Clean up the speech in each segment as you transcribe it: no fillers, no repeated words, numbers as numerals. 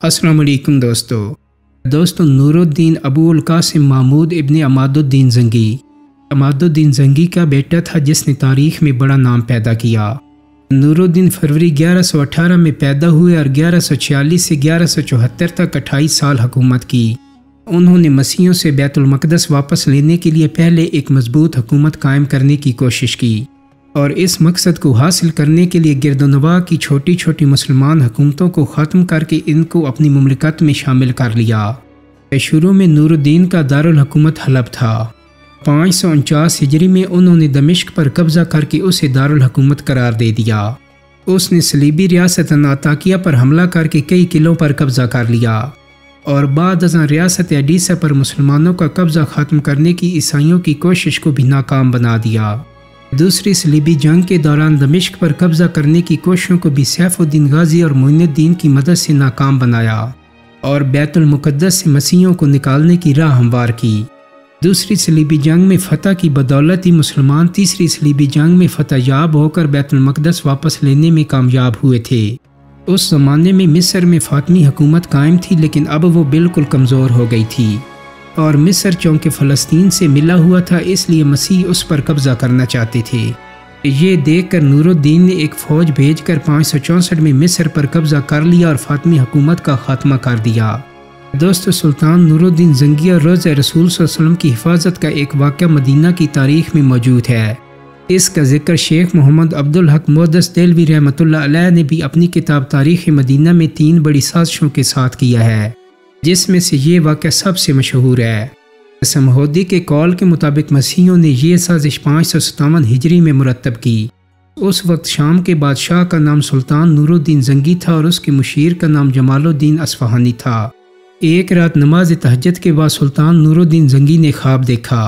अस्सलाम वालेकुम दोस्तों नूरुद्दीन अबू उल कासिम महमूद इब्न अमादुद्दीन जंगी अमादुद्दीन जंगी का बेटा था जिसने तारीख़ में बड़ा नाम पैदा किया। नूरुद्दीन फरवरी 1118 में पैदा हुए और 1146 से 1174 तक 28 साल हुकूमत की। उन्होंने मसीहों से बैतुल मक़दस वापस लेने के लिए पहले एक मजबूत हुकूमत कायम करने की कोशिश की और इस मकसद को हासिल करने के लिए गिरदोनवा की छोटी छोटी मुसलमान हुकूमतों को ख़त्म करके इनको अपनी मुमलिकत में शामिल कर लिया। शुरू में नूरुद्दीन का दारुल हुकूमत हलब था। 549 हिजरी में उन्होंने दमिश्क पर कब्ज़ा करके उसे दारुल हुकूमत करार दे दिया। उसने सलीबी रियासत अनाताकिया पर हमला करके कई किलों पर कब्ज़ा कर लिया और बाद अज़ां रियासत एडीसा पर मुसलमानों का कब्ज़ा ख़त्म करने की ईसाइयों की कोशिश को भी नाकाम बना दिया। दूसरी सलीबी जंग के दौरान दमिश्क पर कब्ज़ा करने की कोशिशों को भी सैफुद्दीन गाजी और मोइनुद्दीन की मदद से नाकाम बनाया और बैतुल मुक़द्दस से मसीहों को निकालने की राह हमवार की। दूसरी सलीबी जंग में फ़तह की बदौलत ही मुसलमान तीसरी सलीबी जंग में फ़तहयाब होकर बैतुल मक़दस वापस लेने में कामयाब हुए थे। उस ज़माने में मिस्र में फ़ातिमी हुकूमत कायम थी, लेकिन अब वो बिल्कुल कमज़ोर हो गई थी और मिस्र चूँकि फ़लस्तीन से मिला हुआ था, इसलिए मसीह उस पर कब्ज़ा करना चाहते थे। ये देखकर नूरुद्दीन ने एक फ़ौज भेजकर 564 में मिस्र पर कब्ज़ा कर लिया और फ़ातिमी हुकूमत का ख़ात्मा कर दिया। दोस्तों, सुल्तान नूरुद्दीन जंगी और रोज़ रसूल सल्लल्लाहु अलैहि वसल्लम की हिफाजत का एक वाक़या मदीना की तारीख़ में मौजूद है। इसका जिक्र शेख मोहम्मद अब्दुल हक मोहद्दिस देलवी रहमतुल्लाह अलैह ने भी अपनी किताब तारीख़ मदीना में 3 बड़ी साजिशों के साथ किया है, जिसमें से ये वाक़या सबसे मशहूर है। समहोदी के कौल के मुताबिक मसीहियों ने यह साजिश 557 हिजरी में मुरतब की। उस वक्त शाम के बादशाह का नाम सुल्तान नूरुद्दीन जंगी था और उसके मुशीर का नाम जमालुद्दीन असफ़हानी था। एक रात नमाज तहज्जुद के बाद सुल्तान नूरुद्दीन जंगी ने ख्वाब देखा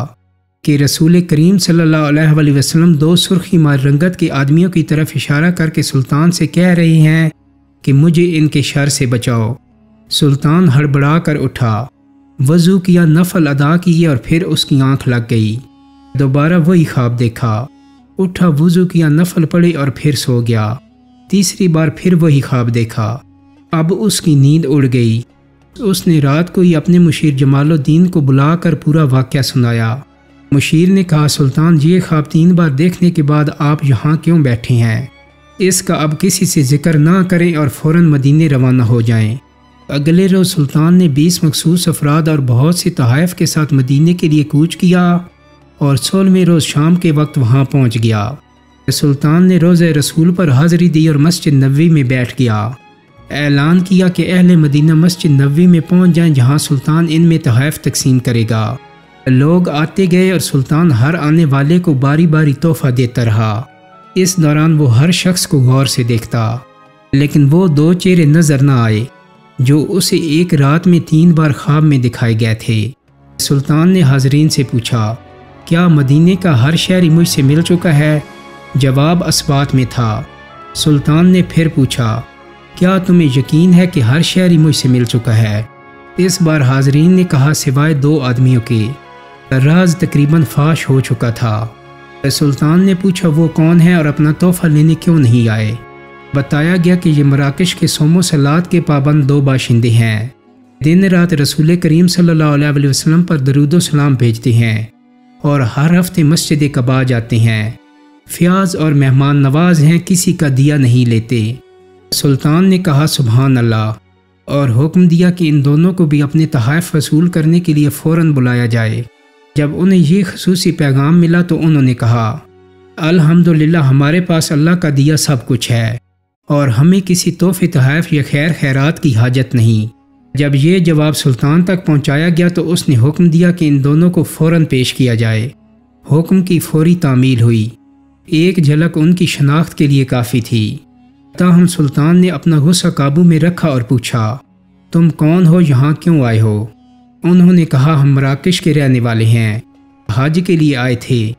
कि रसूल करीम सल्लल्लाहु अलैहि वसल्लम 2 सुर्खी मार रंगत के आदमियों की तरफ इशारा करके सुल्तान से कह रहे हैं कि मुझे इनके शर से बचाओ। सुल्तान हड़बड़ा कर उठा, वज़ू किया, नफल अदा किए और फिर उसकी आंख लग गई। दोबारा वही ख्वाब देखा, उठा, वज़ू किया, नफल पढ़े और फिर सो गया। तीसरी बार फिर वही ख्वाब देखा। अब उसकी नींद उड़ गई। उसने रात को ही अपने मुशीर जमालुद्दीन को बुलाकर पूरा वाक़या सुनाया। मुशीर ने कहा, सुल्तान, ये ख्वाब 3 बार देखने के बाद आप यहाँ क्यों बैठे हैं? इसका अब किसी से जिक्र ना करें और फ़ौरन मदीने रवाना हो जाएं। अगले रोज़ सुल्तान ने 20 मखसूस अफराद और बहुत से तहाइफ के साथ मदीने के लिए कूच किया और 16वें रोज़ शाम के वक्त वहाँ पहुँच गया। सुल्तान ने रोज़े रसूल पर हाज़री दी और मस्जिद नबवी में बैठ गया। ऐलान किया कि अहले मदीना मस्जिद नबवी में पहुँच जाएं, जहाँ सुल्तान इनमें तहाइफ तकसीम करेगा। लोग आते गए और सुल्तान हर आने वाले को बारी बारी तोहफ़ा देता रहा। इस दौरान वो हर शख्स को गौर से देखता, लेकिन वो 2 चेहरे नज़र न आए जो उसे एक रात में 3 बार ख्वाब में दिखाए गए थे। सुल्तान ने हाज़रीन से पूछा, क्या मदीने का हर शहरी मुझसे मिल चुका है? जवाब अस्बात में था। सुल्तान ने फिर पूछा, क्या तुम्हें यकीन है कि हर शहरी मुझसे मिल चुका है? इस बार हाज़रीन ने कहा, सिवाय 2 आदमियों के। राज तकरीबन फाश हो चुका था। सुल्तान ने पूछा, वो कौन है और अपना तोहफ़ा लेने क्यों नहीं आए? बताया गया कि ये मराकश के सोमो सलात के पाबंद 2 बाशिंदे हैं। दिन रात रसूल करीम सल्लल्लाहु अलैहि वसल्लम पर दरूद व सलाम भेजते हैं और हर हफ्ते मस्जिद कबा जाते हैं। फ़याज़ और मेहमान नवाज हैं, किसी का दिया नहीं लेते। सुल्तान ने कहा, सुबहान अल्लाह, और हुक्म दिया कि इन दोनों को भी अपने तहाइफ वसूल करने के लिए फ़ौरन बुलाया जाए। जब उन्हें ये खसूसी पैगाम मिला तो उन्होंने कहा, अल्हम्दुलिल्लाह, हमारे पास अल्लाह का दिया सब कुछ है और हमें किसी तोहफ़े तहाइफ या खैर खैरात की हाजत नहीं। जब ये जवाब सुल्तान तक पहुँचाया गया तो उसने हुक्म दिया कि इन दोनों को फ़ौरन पेश किया जाए। हुक्म की फ़ौरी तामील हुई। एक झलक उनकी शनाख्त के लिए काफ़ी थी। ताहम सुल्तान ने अपना गुस्सा काबू में रखा और पूछा, तुम कौन हो, यहाँ क्यों आए हो? उन्होंने कहा, हम मराकश के रहने वाले हैं, हज के लिए आए थे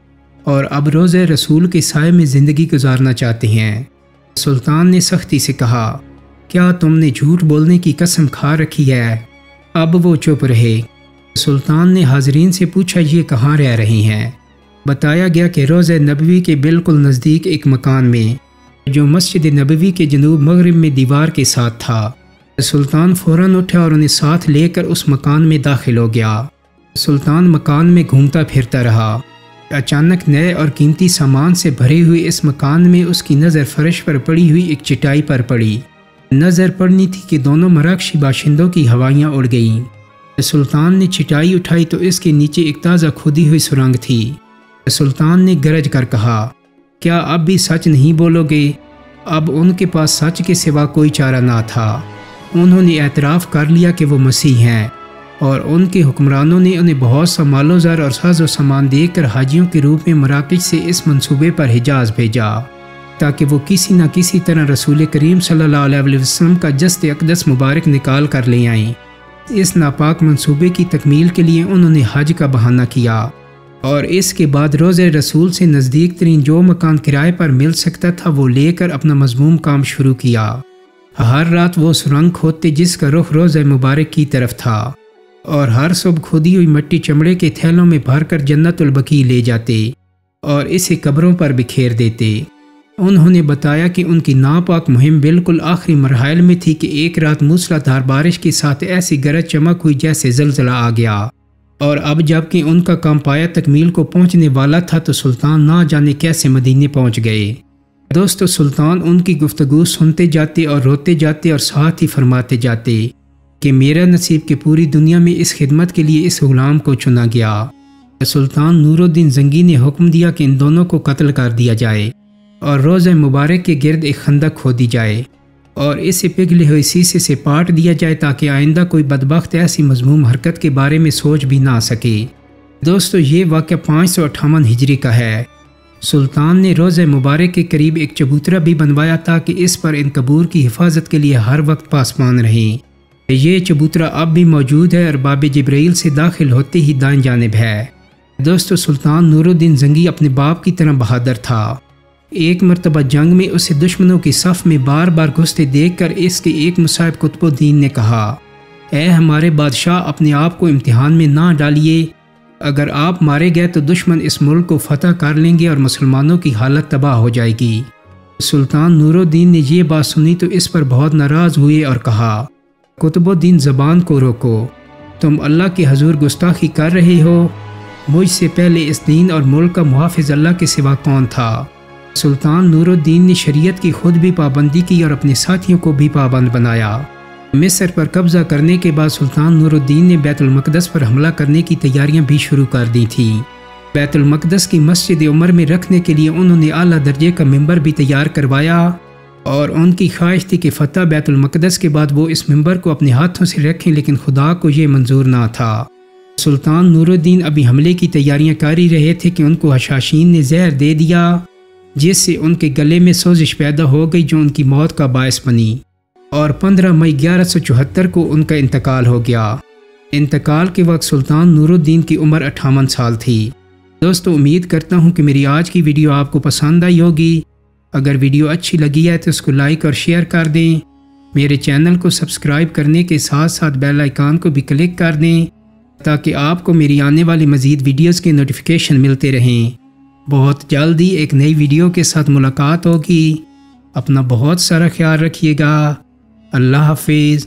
और अब रोज़े रसूल के साए में ज़िंदगी गुजारना चाहते हैं। सुल्तान ने सख्ती से कहा, क्या तुमने झूठ बोलने की कसम खा रखी है? अब वो चुप रहे। सुल्तान ने हाज़रीन से पूछा, ये कहाँ रह रहे हैं? बताया गया कि रोज़े नबवी के बिल्कुल नज़दीक एक मकान में, जो मस्जिद नबवी के जनूब मगरिब में दीवार के साथ था। سلطان فوراً اٹھا اور انہیں ساتھ لے کر اس مکان میں داخل ہو گیا۔ سلطان مکان میں گھومتا پھرتا رہا۔ اچانک نئے اور قیمتی سامان سے بھرے ہوئے اس مکان میں اس کی نظر فرش پر پڑی ہوئی ایک چٹائی پر پڑی۔ نظر پڑنی تھی کہ دونوں مراکشی باشندوں کی ہوائیاں اڑ گئیں۔ سلطان نے چٹائی اٹھائی تو اس کے نیچے ایک تازہ کھودی ہوئی سرنگ تھی۔ سلطان نے گرج کر کہا، کیا اب بھی سچ نہیں بولو گے؟ اب ان کے پاس سچ کے سوا کوئی چارہ نہ تھا۔ انہوں نے اعتراف کر لیا کہ وہ مسیح ہیں، اور ان کے حکمرانوں نے انہیں بہت سا مال و زر اور ساز و سامان دے کر حاجیوں کے روپ میں مراکش سے اس منصوبے پر حجاز بھیجا تاکہ وہ کسی نہ کسی طرح رسول کریم صلی اللہ علیہ وسلم کا جسد اقدس مبارک نکال کر لے آئیں۔ اس ناپاک منصوبے کی تکمیل کے لیے انہوں نے حج کا بہانہ کیا، اور اس کے بعد روضہ رسول سے نزدیک ترین جو مکان کرائے پر مل سکتا تھا وہ لے کر اپنا مذموم کام شروع کیا۔ ہر رات وہ سرنگ کھودتے جس کا رخ روضہ مبارک کی طرف تھا، اور ہر صبح کھودی ہوئی مٹی چمڑے کے تھیلوں میں بھر کر جنت البقیع لے جاتے اور اسے قبروں پر بکھیر دیتے۔ انہوں نے بتایا کہ ان کی ناپاک مہم بالکل آخری مراحل میں تھی کہ ایک رات موسلا دھار بارش کے ساتھ ایسی گرج چمک ہوئی جیسے زلزلہ آ گیا، اور اب جب کہ ان کا کام پایا تکمیل کو پہنچنے والا تھا تو سلطان نہ جانے کیسے مدینے پہنچ گئے۔ دوستو، سلطان ان کی گفتگو سنتے جاتے اور روتے جاتے اور ساتھ ہی فرماتے جاتے کہ میرا نصیب کہ پوری دنیا میں اس خدمت کے لیے اس غلام کو چنا گیا۔ سلطان نور الدین زنگی نے حکم دیا کہ ان دونوں کو قتل کر دیا جائے اور روضہ مبارک کے گرد ایک خندق کھودی جائے اور اسے پگھلے ہوئے سیسے سے پاٹ دیا جائے تاکہ آئندہ کوئی بدبخت ایسی مذموم حرکت کے بارے میں سوچ بھی نہ سکے۔ دوستو، یہ واقعہ 558 ہجری کا ہے۔ سلطان نے روضہ مبارک کے قریب ایک چبوترا بھی بنوایا تاکہ اس پر ان قبور کی حفاظت کے لیے ہر وقت پاسبان رہیں۔ یہ چبوترا اب بھی موجود ہے اور باب جبرائیل سے داخل ہوتے ہی دائیں جانب ہے۔ دوستو، سلطان نور الدین زنگی اپنے باپ کی طرح بہادر تھا۔ ایک مرتبہ جنگ میں اسے دشمنوں کی صف میں بار بار گھستے دیکھ کر اس کے ایک مصاحب قطب الدین نے کہا، اے ہمارے بادشاہ، اپنے آپ کو امتحان میں نہ ڈالیے۔ اگر آپ مارے گئے تو دشمن اس ملک کو فتح کر لیں گے اور مسلمانوں کی حالت تباہ ہو جائے گی۔ سلطان نور الدین نے یہ بات سنی تو اس پر بہت ناراض ہوئے اور کہا، قطب الدین، زبان کو روکو، تم اللہ کے حضور گستاخی کر رہے ہو۔ مجھ سے پہلے اس دین اور ملک کا محافظ اللہ کے سوا کون تھا؟ سلطان نور الدین نے شریعت کی خود بھی پابندی کی اور اپنے ساتھیوں کو بھی پابند بنایا۔ مصر پر قبضہ کرنے کے بعد سلطان نور الدین نے بیت المقدس پر حملہ کرنے کی تیاریاں بھی شروع کر دی تھیں۔ بیت المقدس کی مسجد عمر میں رکھنے کے لیے انہوں نے اعلیٰ درجے کا ممبر بھی تیار کروایا، اور ان کی خواہش تھی کہ فتح بیت المقدس کے بعد وہ اس ممبر کو اپنے ہاتھوں سے رکھیں، لیکن خدا کو یہ منظور نہ تھا۔ سلطان نور الدین ابھی حملے کی تیاریاں کر ہی رہے تھے کہ ان کو حشاشین نے زہر دے دیا، جس سے ان کے گلے میں سوزش پیدا ہو گئی جو ان کی موت کا باعث بنی، اور 15 مئی 1174 کو ان کا انتقال ہو گیا۔ انتقال کے وقت سلطان نور الدین کی عمر 58 سال تھی۔ دوستو، امید کرتا ہوں کہ میری آج کی ویڈیو آپ کو پسند آئی ہوگی۔ اگر ویڈیو اچھی لگی ہے تو اس کو لائک اور شیئر کر دیں۔ میرے چینل کو سبسکرائب کرنے کے ساتھ ساتھ بیل آئیکن کو بھی کلک کر دیں تاکہ آپ کو میری آنے والی مزید ویڈیوز کے نوٹیفیکیشن ملتے رہیں۔ بہت جلدی ایک نئی ویڈیو کے ساتھ ملاقات ہوگی۔ اپنا بہت سارا خیال رکھیے گا۔ اللہ حافظ۔